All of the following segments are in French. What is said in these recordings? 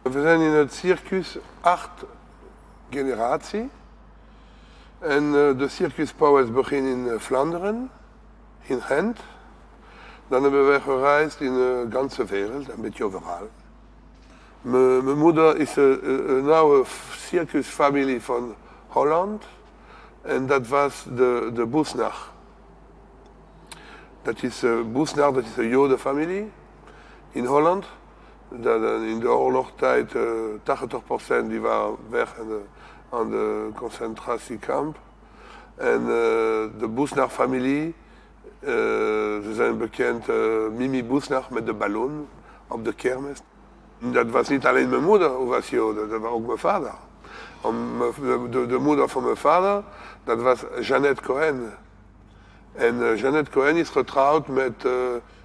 We zijn in het circus 8 generatie. En de Circus Pauwels begint in Vlaanderen, in Gent. Dan hebben we gereisd in de ganse wereld, een beetje overal. Mijn moeder is een oude circusfamilie van Holland. En dat was de Boesnach. Dat is Boesnach, dat is een Jodenfamilie in Holland. In de oorlogstijd 80% die waren weg aan de concentratiekamp. En de Boesnach-familie, ze zijn bekend, Mimi Boesnach met de ballon op de kermis. Dat was niet alleen mijn moeder who was Joden, dat was ook mijn vader. De moeder van mijn vader, dat was Jeannette Cohen. En Jeannette Cohen is getrouwd met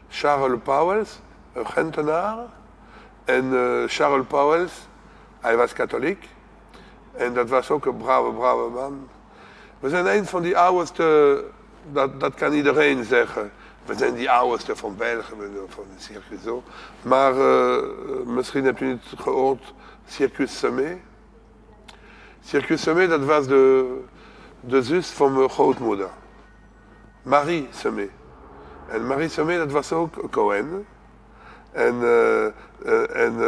Charles Pauwels, een Gentenaar. En Charles Pauwels, hij was katholiek. En dat was ook een brave man. We zijn een van die oudste, dat kan iedereen zeggen. We zijn die oudste van België, van de Circus zo. Maar misschien heb je niet gehoord, Circus Semé. Circus Semé, dat was de zus van mijn grootmoeder. Marie Semé. En Marie Semé, dat was ook Cohen. En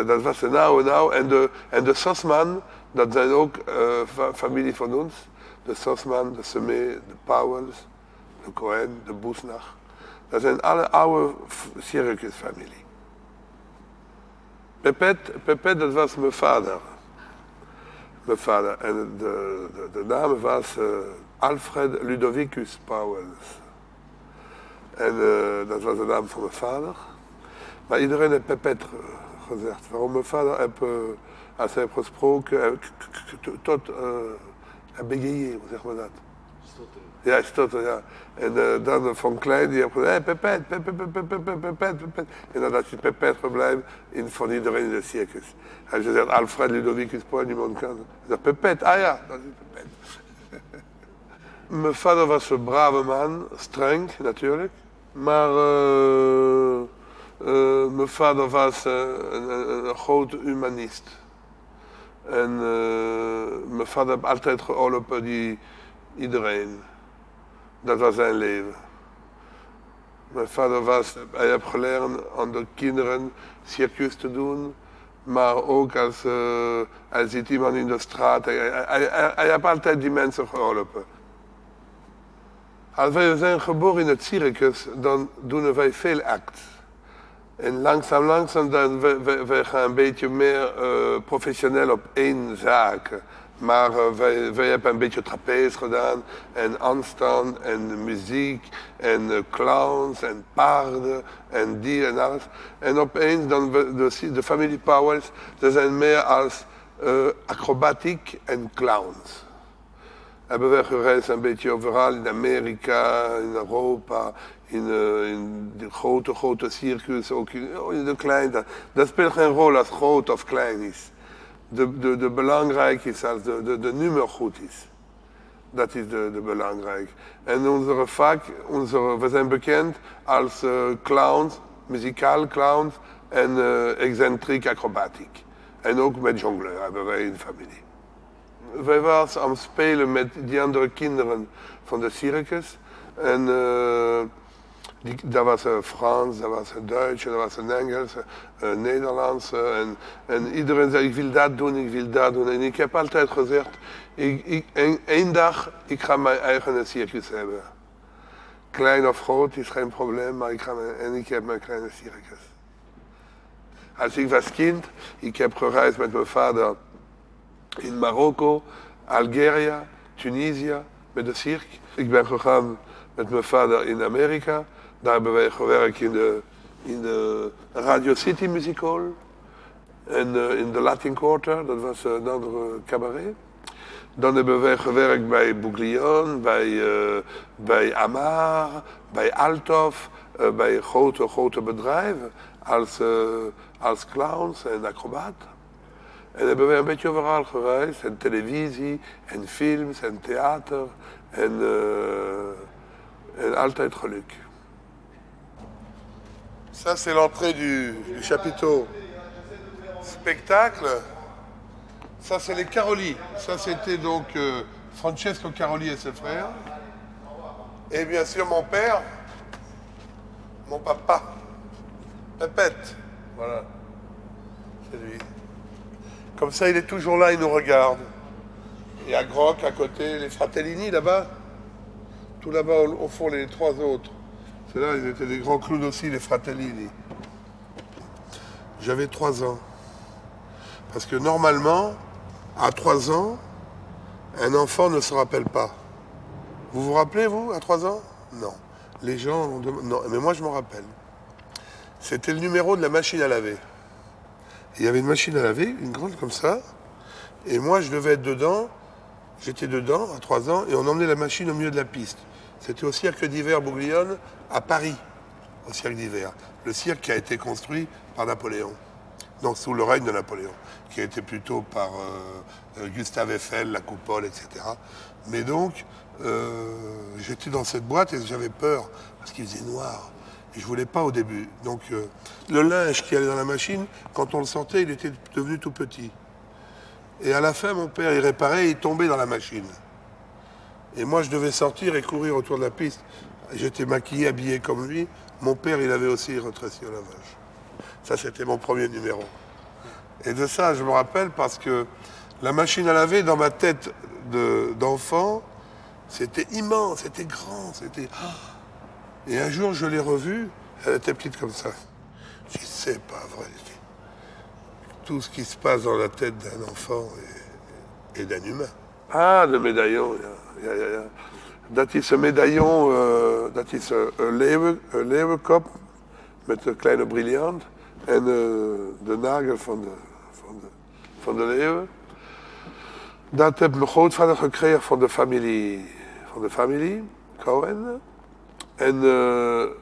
dat was een oude. En de Sosman, dat zijn ook familie van ons. De Sosman, de Semé, de Pauwels, de Cohen, de Boesnach. Dat zijn alle oude circusfamilie. Pepet, dat was mijn vader. Mijn vader. En de naam was Alfred Ludovicus Pauwels. En dat was de naam van mijn vader. Maar iedereen heeft Pepet gezegd. Waarom mijn vader als hij heeft gesproken, tot bégayé, hoe zeg maar dat? Stotteren. Ja, stotteren, ja. En dan van klein, die heeft gezegd, hey, Pepet. En dan is Pepet gebleven van iedereen in de circus. Hij zegt, Alfred Ludovicus Pauwels, niemand kan. Hij zegt, Pepet, ah ja, dat is Pepet. Mijn vader was een brave man, streng natuurlijk. Maar mijn vader was een grote humanist. En mijn vader heeft altijd geholpen iedereen. Dat was zijn leven. Mijn vader hij heeft geleerd aan de kinderen circus te doen. Maar ook als ziet iemand in de straat. Hij heeft altijd die mensen geholpen. Als wij zijn geboren in het circus, dan doen wij veel acts. En langzaam, dan wij gaan een beetje meer professioneel op één zaak. Maar wij hebben een beetje trapeze gedaan, en handstand, en muziek, en clowns, en paarden, en die en alles. En opeens, dan de familie Pauwels, ze zijn meer als acrobatiek en clowns. Hebben we gereisd een beetje overal, in Amerika, in Europa, in de grote circus, ook in de kleine. Dat speelt geen rol als groot of klein is. De belangrijk is als de nummer goed is. Dat is de belangrijk. En onze vak, we zijn bekend als clowns, muzikaal clowns en excentriek acrobatiek. En ook met jongleur hebben wij in de familie. Wij waren aan het spelen met die andere kinderen van de circus. En dat was Frans, dat was Duits, dat was Engels, Nederlands. En iedereen zei, ik wil dat doen, ik wil dat doen. En ik heb altijd gezegd, één dag, ik ga mijn eigen circus hebben. Klein of groot is geen probleem, maar ik heb mijn kleine circus. Als ik was kind, ik heb gereisd met mijn vader in Marokko, Algerije, Tunesië, met de cirque. Ik ben gegaan met mijn vader in Amerika. Daar hebben wij gewerkt in de Radio City Music Hall. En in de Latin Quarter, dat was een andere cabaret. Dan hebben wij gewerkt bij Bouglione, bij Amar, bij Althoff, bij grote bedrijven als clowns en acrobaten. En hebben wij een beetje overal gereisd, en televisie, en films, en theater, en altijd geluk. Ça, c'est l'entrée du chapiteau. spectacle. Ça, c'est les Caroli. Ça, c'était donc Francesco Caroli et ses frères. Et bien sûr, mon père, mon papa, Pépette. Voilà. C'est lui. Comme ça, il est toujours là, il nous regarde. Et à Groc, à côté, les Fratellini, là-bas. Tout là-bas, au fond, les trois autres. C'est là, ils étaient des grands clowns aussi, les Fratellini. J'avais 3 ans. Parce que normalement, à 3 ans, un enfant ne se rappelle pas. Vous vous rappelez, vous, à 3 ans? Non. Les gens... Non, mais moi, je m'en rappelle. C'était le numéro de la machine à laver. Il y avait une machine à laver, une grande comme ça. Et moi, je devais être dedans. J'étais dedans, à 3 ans, et on emmenait la machine au milieu de la piste. C'était au cirque d'hiver Bouglione, à Paris, au cirque d'hiver. Le cirque qui a été construit par Napoléon. Donc, sous le règne de Napoléon, qui a été plutôt par Gustave Eiffel, la coupole, etc. Mais donc, j'étais dans cette boîte et j'avais peur, parce qu'il faisait noir. Et je voulais pas au début. Donc, le linge qui allait dans la machine, quand on le sortait, il était devenu tout petit. Et à la fin, mon père, il réparait et il tombait dans la machine. Et moi, je devais sortir et courir autour de la piste. J'étais maquillé, habillé comme lui. Mon père, il avait aussi rétréci au lavage. Ça, c'était mon premier numéro. Et de ça, je me rappelle parce que la machine à laver, dans ma tête d'enfant, c'était immense, c'était grand, c'était... Et un jour, je l'ai revue, elle était petite comme ça. Je dis, c'est pas vrai. Tout ce qui se passe dans la tête d'un enfant et d'un humain. Ah, le médaillon. Dat is een medaillon, dat is een leeuwenkop met een kleine briljant en de nagel van de leeuw. Dat heeft mijn grootvader gekregen van de familie Cohen. En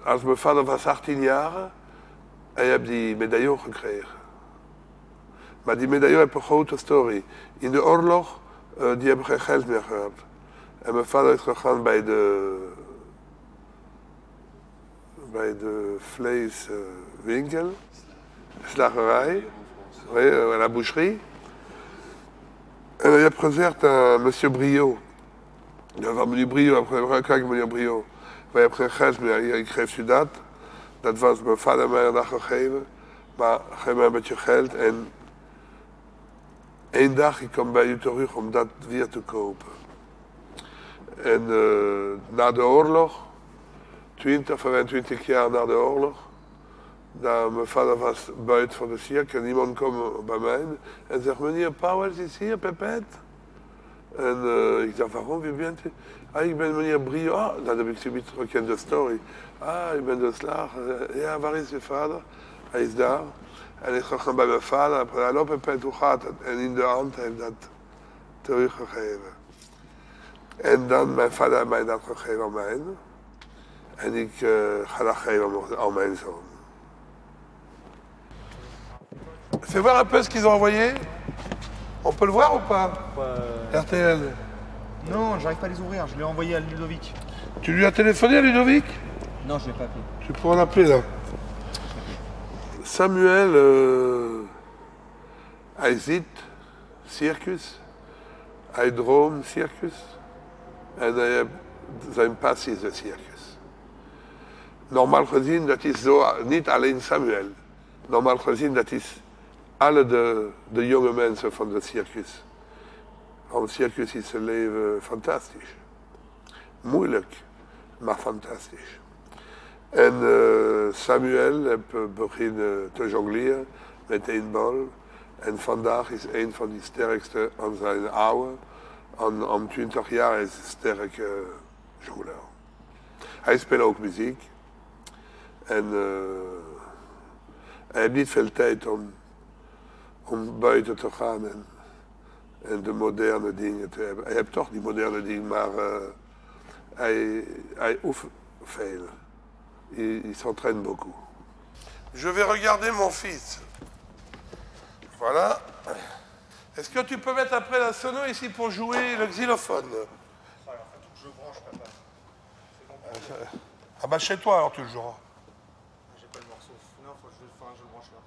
als mijn vader was 18 jaar, hij heeft die medaillon gekregen. Maar die medaillon heeft een grote story. In de oorlog, die hebben geen geld meer gehad. En mijn vader is gegaan bij de vleeswinkel, slagerij, la boucherie. En hij heeft gezegd aan monsieur Brio, ja, van meneer Brio, kijk meneer Brio, wij hebben geen geld meer, hier, ik geef u dat. Dat was mijn vader mij dat gegeven, maar geef mij een beetje geld en één dag ik kom bij u terug om dat weer te kopen. En na de oorlog, 25 jaar na de oorlog, mijn vader was buiten van de cirkel en iemand kwam bij mij en zegt, meneer Pauwels is hier, Pépette. En ik dacht, waarom, wie bent u? Ah, ik ben meneer Brio. Ah, dat heb ik zoiets gekend, de story. Ah, ik ben de slager. Ja, waar is uw vader? Hij is daar. En ik ga bij mijn vader. Hallo Pépette, hoe gaat het? En in de hand heeft dat teruggegeven. En dan mijn vader heeft mij dat gegeven aan mij. En ik ga dat geven aan mijn zoon. Fais voir un peu ce qu'ils ont envoyé. On peut le voir ou pas? RTL. Non, j'arrive pas à les ouvrir, je l'ai envoyé à Ludovic. Tu lui as téléphoné à Ludovic? Non, je l'ai pas appelé. Tu pourras l'appeler là. Samuel, hij ziet circus, hij droomt circus en hij heeft zijn passie is de circus. Normaal gezien, dat is zo, niet alleen Samuel. Normaal gezien, dat is alle de jonge mensen van het circus. Want circus is een leven fantastisch. Moeilijk, maar fantastisch. En Samuel heeft beginnen te jongleren met 1 bal. En vandaag is een van die sterkste aan zijn oude. Aan 20 jaar is een sterke jongleur. Hij speelt ook muziek. En hij heeft niet veel tijd om buiten te gaan en de moderne dingen te hebben. Hij heeft toch die moderne dingen, maar hij oefent veel. Il s'entraîne beaucoup. Je vais regarder mon fils. Voilà. Est-ce que tu peux mettre après la sono ici pour jouer le xylophone? Alors, faut que je branche, papa. Ah bah chez toi alors tu le joueras. J'ai pas le morceau. Non, faut que je le branche là.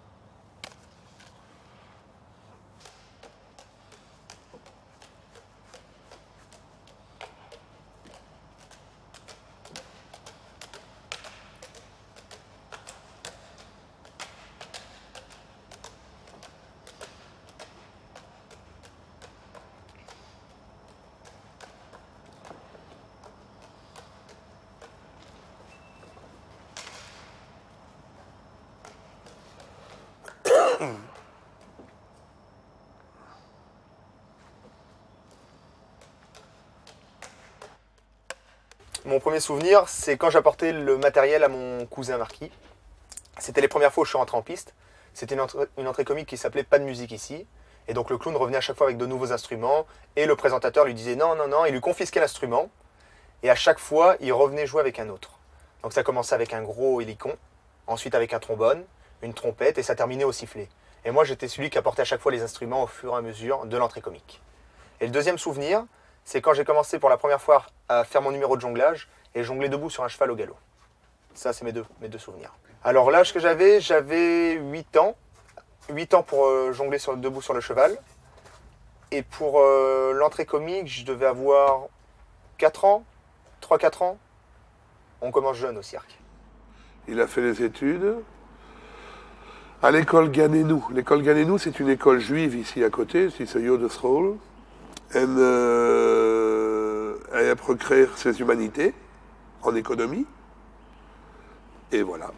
Mon premier souvenir, c'est quand j'apportais le matériel à mon cousin Marquis. C'était les premières fois où je suis rentré en piste. C'était une entrée comique qui s'appelait Pas de musique ici. Et donc le clown revenait à chaque fois avec de nouveaux instruments. Et le présentateur lui disait non, non, non. Il lui confisquait l'instrument. Et à chaque fois, il revenait jouer avec un autre. Donc ça commençait avec un gros hélicon. Ensuite avec un trombone, une trompette. Et ça terminait au sifflet. Et moi, j'étais celui qui apportait à chaque fois les instruments au fur et à mesure de l'entrée comique. Et le deuxième souvenir, c'est quand j'ai commencé pour la première fois à faire mon numéro de jonglage et jongler debout sur un cheval au galop. Ça, c'est mes deux souvenirs. Alors l'âge que j'avais 8 ans. 8 ans pour jongler debout sur le cheval. Et pour l'entrée comique, je devais avoir 4 ans, 3-4 ans. On commence jeune au cirque. Il a fait les études à l'école Ganenou. L'école Ganenou, c'est une école juive ici à côté, c'est Yodesrol. Elle a procréé ses humanités en économie. Et voilà.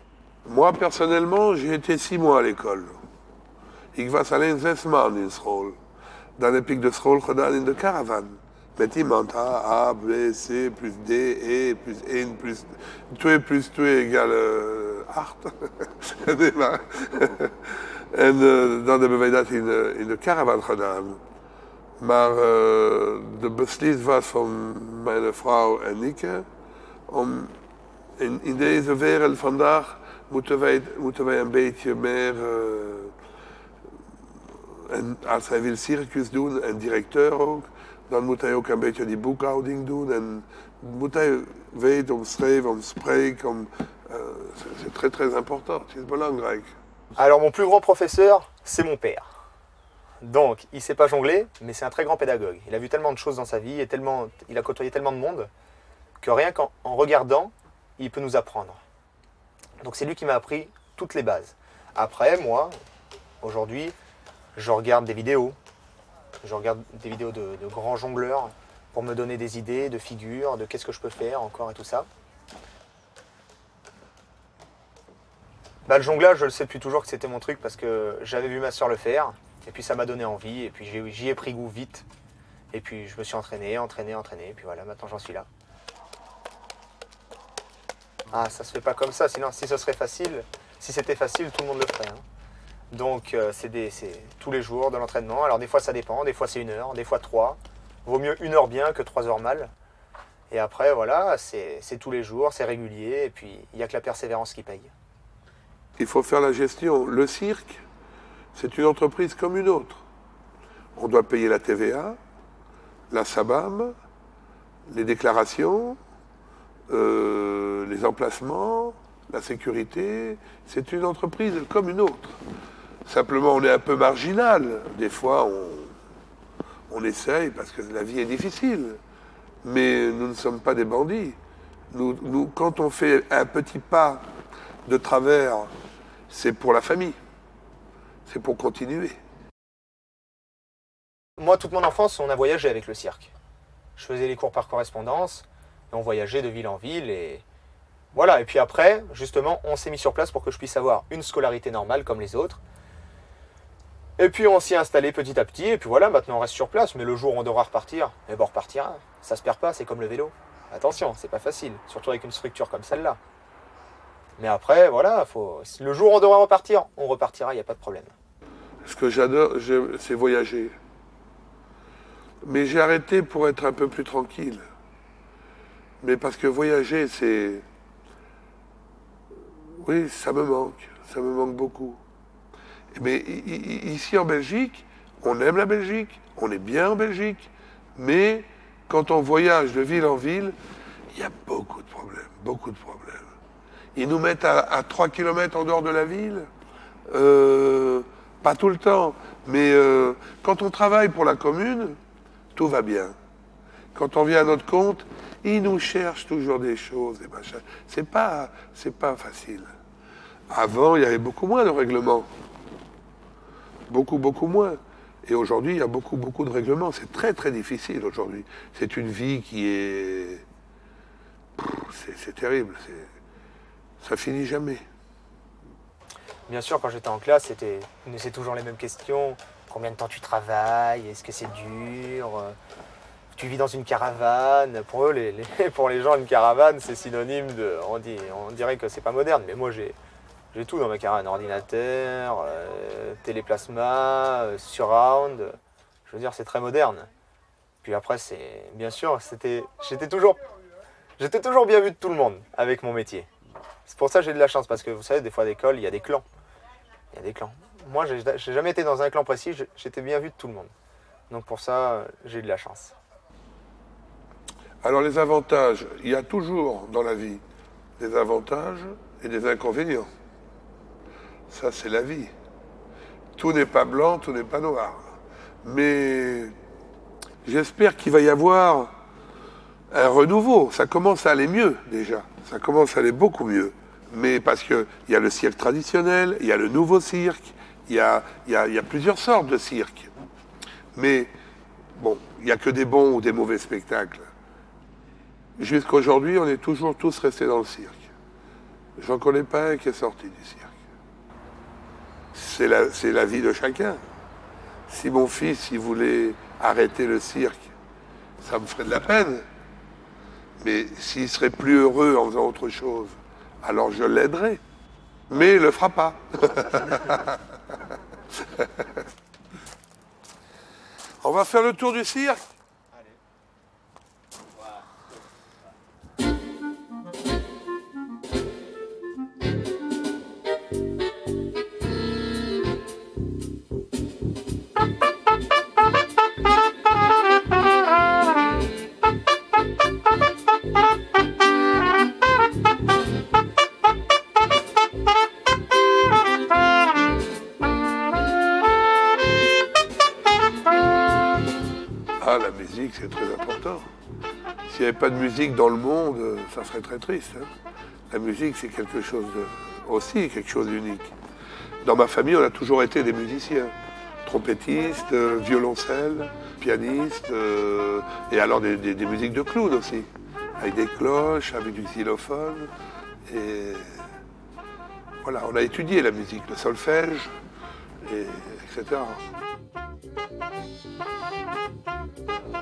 Moi, personnellement, j'ai été 6 mois à l'école. Ik was alleen 6 maanden in school. Dan heb ik de school gedaan in de caravan. Met iemand A, B, C, plus D, E, plus 1, plus 2 égale 8. Nee, maar. En dan hebben wij dat in de caravan gedaan. Maar de beslissing was van mijn vrouw en ik om in deze wereld vandaag moeten wij een beetje meer. En als hij wil circus doen en directeur ook, dan moet hij ook een beetje die boekhouding doen. En moet hij weten om schrijven, om spreken. C'est très très important, c'est belangrijk. Alors mon plus grand professeur, c'est mon père. Donc, il ne sait pas jongler, mais c'est un très grand pédagogue. Il a vu tellement de choses dans sa vie, et il a côtoyé tellement de monde, que rien qu'en regardant, il peut nous apprendre. Donc c'est lui qui m'a appris toutes les bases. Après, moi, aujourd'hui, je regarde des vidéos. Je regarde des vidéos de grands jongleurs pour me donner des idées, de figures, de qu'est-ce que je peux faire encore et tout ça. Bah, le jonglage, je le sais depuis toujours que c'était mon truc parce que j'avais vu ma soeur le faire. Et puis ça m'a donné envie, et puis j'y ai pris goût vite. Et puis je me suis entraîné, et puis voilà, maintenant j'en suis là. Ah, ça se fait pas comme ça, sinon si ce serait facile, si c'était facile, tout le monde le ferait. Hein. Donc c'est tous les jours de l'entraînement. Alors des fois ça dépend, des fois c'est 1 heure, des fois 3. Vaut mieux 1 heure bien que 3 heures mal. Et après voilà, c'est tous les jours, c'est régulier, et puis il n'y a que la persévérance qui paye. Il faut faire la gestion. Le cirque, c'est une entreprise comme une autre. On doit payer la TVA, la SABAM, les déclarations, les emplacements, la sécurité. C'est une entreprise comme une autre. Simplement, on est un peu marginal. Des fois, on essaye parce que la vie est difficile. Mais nous ne sommes pas des bandits. Nous, quand on fait un petit pas de travers, c'est pour la famille. C'est pour continuer. Moi, toute mon enfance, on a voyagé avec le cirque. Je faisais les cours par correspondance, et on voyageait de ville en ville, et voilà. Et puis après, justement, on s'est mis sur place pour que je puisse avoir une scolarité normale comme les autres. Et puis on s'y est installé petit à petit, et puis voilà, maintenant on reste sur place, mais le jour où on devra repartir, eh ben on repartira. Ça se perd pas, c'est comme le vélo. Attention, c'est pas facile, surtout avec une structure comme celle-là. Mais après, voilà, le jour où on devra repartir, on repartira, il n'y a pas de problème. Ce que j'adore, c'est voyager. Mais j'ai arrêté pour être un peu plus tranquille. Mais parce que voyager, c'est... Oui, ça me manque beaucoup. Mais ici en Belgique, on aime la Belgique, on est bien en Belgique, mais quand on voyage de ville en ville, il y a beaucoup de problèmes, beaucoup de problèmes. Ils nous mettent à 3 km en dehors de la ville, pas tout le temps, mais quand on travaille pour la commune, tout va bien. Quand on vient à notre compte, ils nous cherchent toujours des choses, des machins. C'est pas facile. Avant, il y avait beaucoup moins de règlements. Beaucoup moins. Et aujourd'hui, il y a beaucoup de règlements. C'est très, très difficile aujourd'hui. C'est une vie qui est... C'est terrible. Ça finit jamais. Bien sûr, quand j'étais en classe, c'est toujours les mêmes questions. Combien de temps tu travailles? Est-ce que c'est dur? Tu vis dans une caravane? Pour eux, pour les gens, une caravane, c'est synonyme de... On dirait que c'est pas moderne, mais moi j'ai tout dans ma caravane. Ordinateur, téléplasma, surround. Je veux dire, c'est très moderne. Puis après, bien sûr, j'étais toujours bien vu de tout le monde avec mon métier. C'est pour ça que j'ai de la chance, parce que vous savez, des fois à l'école, il y a des clans. Moi, j'ai jamais été dans un clan précis, j'étais bien vu de tout le monde. Donc pour ça, j'ai eu de la chance. Alors les avantages, il y a toujours dans la vie des avantages et des inconvénients. Ça, c'est la vie. Tout n'est pas blanc, tout n'est pas noir. Mais j'espère qu'il va y avoir un renouveau. Ça commence à aller mieux déjà. Ça commence à aller beaucoup mieux. Mais parce qu'il y a le cirque traditionnel, il y a le nouveau cirque, il y a plusieurs sortes de cirques. Mais bon, il n'y a que des bons ou des mauvais spectacles. Jusqu'à aujourd'hui, on est toujours tous restés dans le cirque. J'en connais pas un qui est sorti du cirque. C'est la vie de chacun. Si mon fils, il voulait arrêter le cirque, ça me ferait de la peine. Mais s'il serait plus heureux en faisant autre chose, alors je l'aiderai. Mais il ne le fera pas. On va faire le tour du cirque. Ah, la musique, c'est très important. S'il n'y avait pas de musique dans le monde, ça serait très triste. Hein. La musique, c'est quelque chose d'unique. Dans ma famille, on a toujours été des musiciens. Trompettistes, violoncelles, pianistes, et alors des musiques de clown aussi. Avec des cloches, avec du xylophone. Et voilà, on a étudié la musique, le solfège, etc.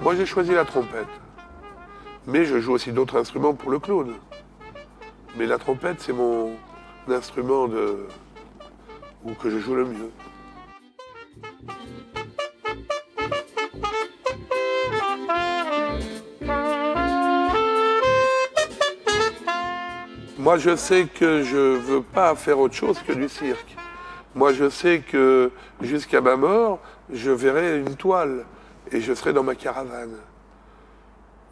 Moi, j'ai choisi la trompette. Mais je joue aussi d'autres instruments pour le clown. Mais la trompette, c'est mon instrument que je joue le mieux. Moi, je sais que je ne veux pas faire autre chose que du cirque. Moi, je sais que jusqu'à ma mort, je verrai une toile et je serai dans ma caravane.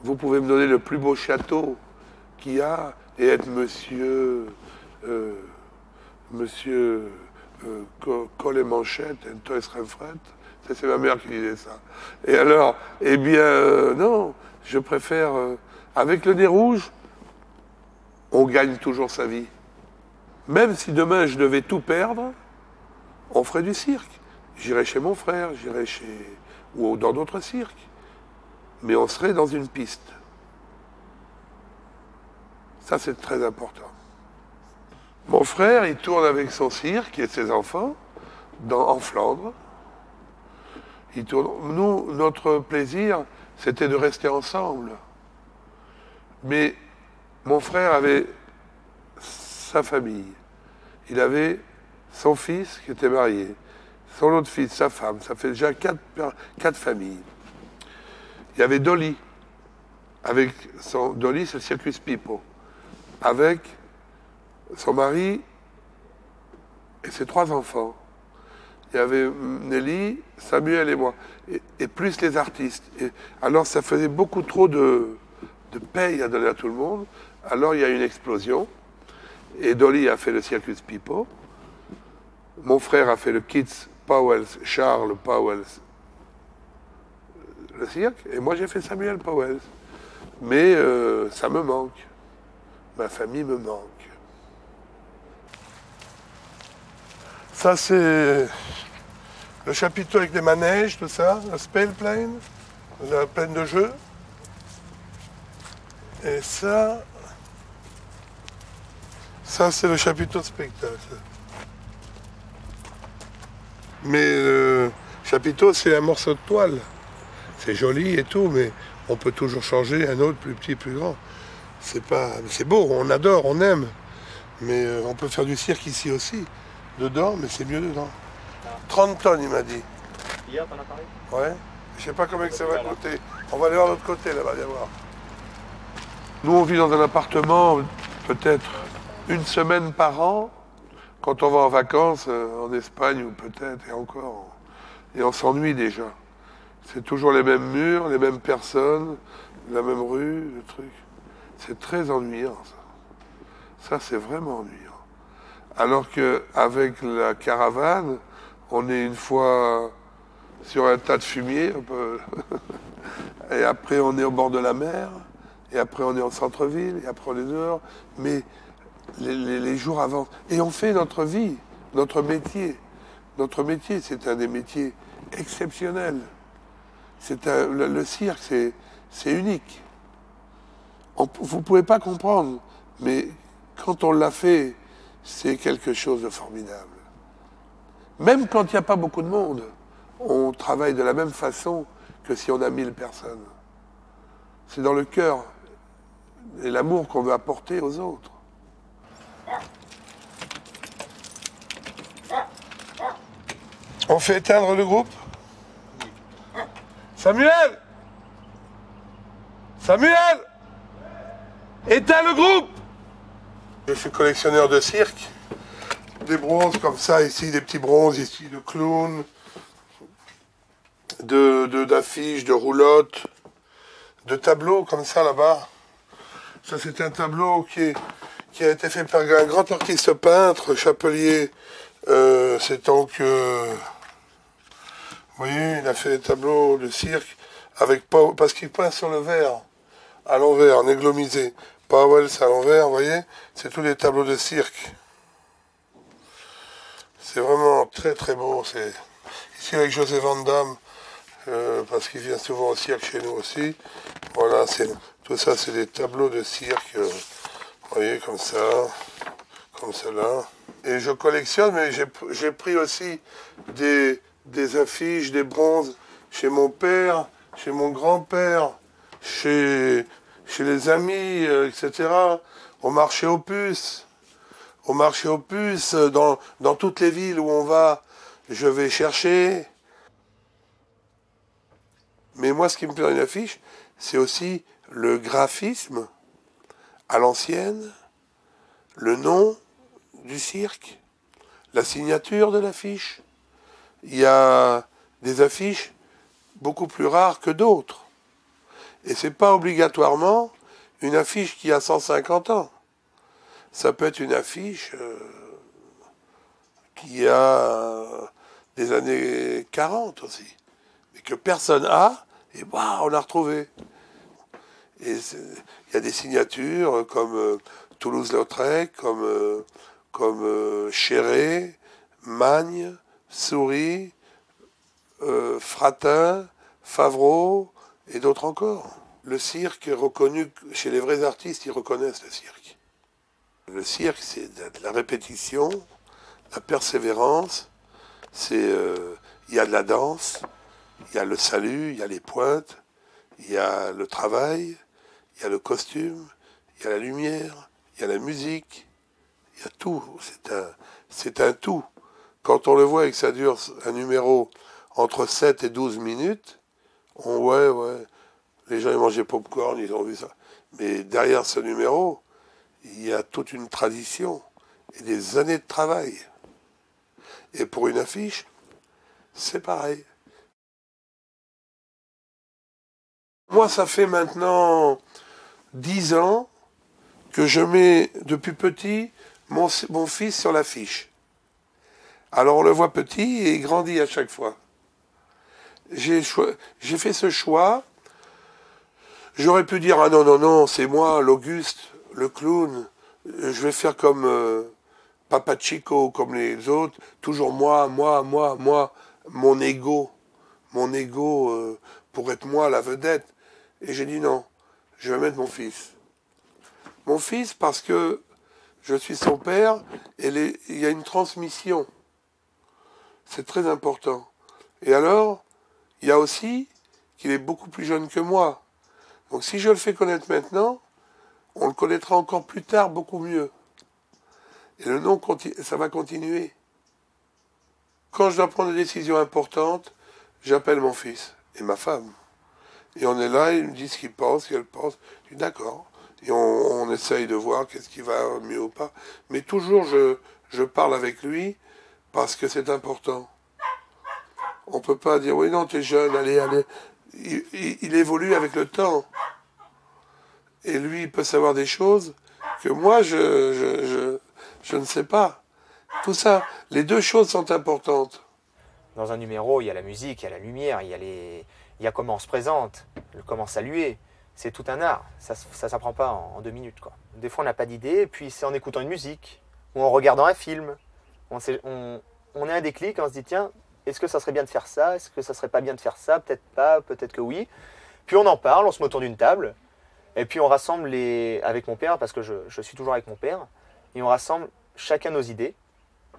Vous pouvez me donner le plus beau château qu'il y a et être monsieur Col et Manchette, et Toys Remfret. C'est ma mère qui disait ça. Et alors, eh bien, non, je préfère, avec le nez rouge, on gagne toujours sa vie. Même si demain je devais tout perdre, on ferait du cirque. J'irais chez mon frère, ou dans d'autres cirques. Mais on serait dans une piste. Ça, c'est très important. Mon frère, il tourne avec son cirque et ses enfants en Flandre. Nous, notre plaisir, c'était de rester ensemble. Mais mon frère avait sa famille. Il avait son fils qui était marié, son autre fils, sa femme. Ça fait déjà quatre familles. Il y avait Dolly. Dolly, c'est le Circus Pipo. Avec son mari et ses 3 enfants. Il y avait Nelly, Samuel et moi. Et plus les artistes. Alors ça faisait beaucoup trop de paye à donner à tout le monde. Alors il y a eu une explosion. Et Dolly a fait le Circus Pipo. Mon frère a fait le Kids Powell, Charles Powell, le cirque. Et moi j'ai fait Samuel Powell. Mais ça me manque. Ma famille me manque. Ça c'est le chapiteau avec les manèges, tout ça, la Spellplane, la plaine de jeu. Et ça c'est le chapiteau de spectacle. Mais le chapiteau, c'est un morceau de toile. C'est joli et tout, mais on peut toujours changer un autre plus petit, plus grand. C'est beau, on adore, on aime. Mais on peut faire du cirque ici aussi. Dedans, mais c'est mieux dedans. 30 tonnes, il m'a dit. Hier, t'en as parlé? Ouais. Je sais pas combien que ça va coûter. On va aller voir l'autre côté, là-bas, viens voir. Nous, on vit dans un appartement, peut-être une semaine par an, quand on va en vacances en Espagne, ou peut-être, et encore. Et on s'ennuie déjà. C'est toujours les mêmes murs, les mêmes personnes, la même rue, le truc. C'est très ennuyant, ça. Ça, c'est vraiment ennuyant. Alors qu'avec la caravane, on est une fois sur un tas de fumier, un peu. Et après on est au bord de la mer, et après on est en centre-ville, et après on est dehors. Mais les jours avancent. Et on fait notre vie, notre métier. Notre métier, c'est un des métiers exceptionnels. Le cirque, c'est unique. Vous ne pouvez pas comprendre, mais quand on l'a fait, c'est quelque chose de formidable. Même quand il n'y a pas beaucoup de monde, on travaille de la même façon que si on a 1000 personnes. C'est dans le cœur et l'amour qu'on veut apporter aux autres. On fait éteindre le groupe? Samuel! Samuel! Éteins le groupe! Je suis collectionneur de cirque. Des bronzes comme ça, ici, des petits bronzes, ici, de clowns, d'affiches, de roulottes, de tableaux comme ça là-bas. Ça, c'est un tableau qui a été fait par un grand artiste peintre, Chapelier. C'est donc... vous voyez, il a fait des tableaux de cirque parce qu'il peint sur le verre, à l'envers, en églomisé. Powell, c'est à l'envers, vous voyez, c'est tous les tableaux de cirque. C'est vraiment très très beau. C'est ici avec José Van Damme, parce qu'il vient souvent au cirque chez nous aussi. Voilà, tout ça, c'est des tableaux de cirque, vous voyez, comme ça, comme cela. Et je collectionne, mais j'ai pris aussi des affiches, des bronzes chez mon père, chez mon grand-père, chez les amis, etc. Au marché aux puces. Au marché aux puces, dans toutes les villes où on va, je vais chercher. Mais moi, ce qui me plaît dans une affiche, c'est aussi le graphisme à l'ancienne, le nom du cirque, la signature de l'affiche. Il y a des affiches beaucoup plus rares que d'autres. Et c'est pas obligatoirement une affiche qui a 150 ans. Ça peut être une affiche qui a des années 40 aussi, mais que personne a, et bah, on l'a retrouvé. Et il y a des signatures comme Toulouse-Lautrec, comme Chéré, Magne, Souris, Fratin, Favreau et d'autres encore. Le cirque est reconnu, chez les vrais artistes, ils reconnaissent le cirque. Le cirque, c'est de la répétition, la persévérance, il y a de la danse, il y a le salut, il y a les pointes, il y a le travail, il y a le costume, il y a la lumière, il y a la musique, il y a tout. C'est un tout. Quand on le voit et que ça dure un numéro entre 7 et 12 minutes, ouais, les gens ils mangeaient popcorn, ils ont vu ça. Mais derrière ce numéro, il y a toute une tradition et des années de travail. Et pour une affiche, c'est pareil. Moi, ça fait maintenant 10 ans que je mets, depuis petit, mon fils sur l'affiche. Alors on le voit petit et il grandit à chaque fois. J'ai fait ce choix. J'aurais pu dire, ah non, c'est moi, l'Auguste, le clown. Je vais faire comme Papa Chico, comme les autres. Toujours moi, mon ego. Mon ego pour être moi, la vedette. Et j'ai dit non, je vais mettre mon fils. Mon fils parce que je suis son père et il y a une transmission. C'est très important. Et alors, il y a aussi qu'il est beaucoup plus jeune que moi. Donc si je le fais connaître maintenant, on le connaîtra encore plus tard beaucoup mieux. Et le nom, ça va continuer. Quand je dois prendre des décisions importantes, j'appelle mon fils et ma femme. Et on est là, ils me disent ce qu'ils pensent, ce qu'elle pense. Je dis d'accord. Et on essaye de voir qu'est-ce qui va mieux ou pas. Mais toujours, je parle avec lui parce que c'est important. On ne peut pas dire, oui, non, tu es jeune, allez, allez. Il évolue avec le temps. Et lui, il peut savoir des choses que moi, je ne sais pas. Tout ça, les deux choses sont importantes. Dans un numéro, il y a la musique, il y a la lumière, il y a comment on se présente, comment saluer. C'est tout un art. Ça ne s'apprend pas en 2 minutes, quoi. Des fois, on n'a pas d'idée, et puis c'est en écoutant une musique ou en regardant un film. On a un déclic, on se dit, tiens, est-ce que ça serait bien de faire ça? Est-ce que ça serait pas bien de faire ça? Peut-être pas, peut-être que oui. Puis on en parle, on se met autour d'une table, et puis on rassemble avec mon père, parce que je suis toujours avec mon père, et on rassemble chacun nos idées,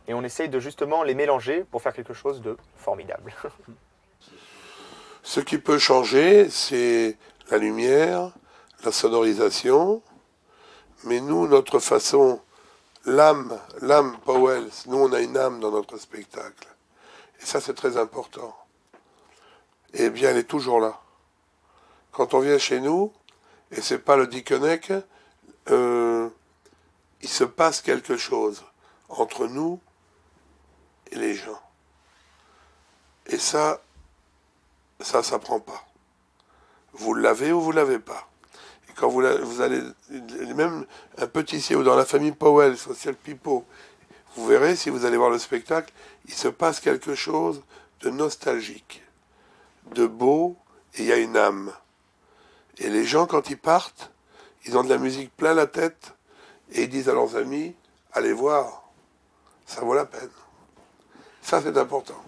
et on essaye de justement les mélanger pour faire quelque chose de formidable. Ce qui peut changer, c'est la lumière, la sonorisation, mais nous, notre façon, l'âme Powell, nous on a une âme dans notre spectacle. Et ça, c'est très important. Eh bien, elle est toujours là. Quand on vient chez nous, et c'est pas le Dickeneck, il se passe quelque chose entre nous et les gens. Et ça s'apprend pas. Vous l'avez ou vous l'avez pas. Et quand vous allez, même un pâtissier ou dans la famille Powell, Social Pipo, vous verrez, si vous allez voir le spectacle, il se passe quelque chose de nostalgique, de beau, et il y a une âme. Et les gens, quand ils partent, ils ont de la musique plein la tête, et ils disent à leurs amis, allez voir, ça vaut la peine. Ça, c'est important.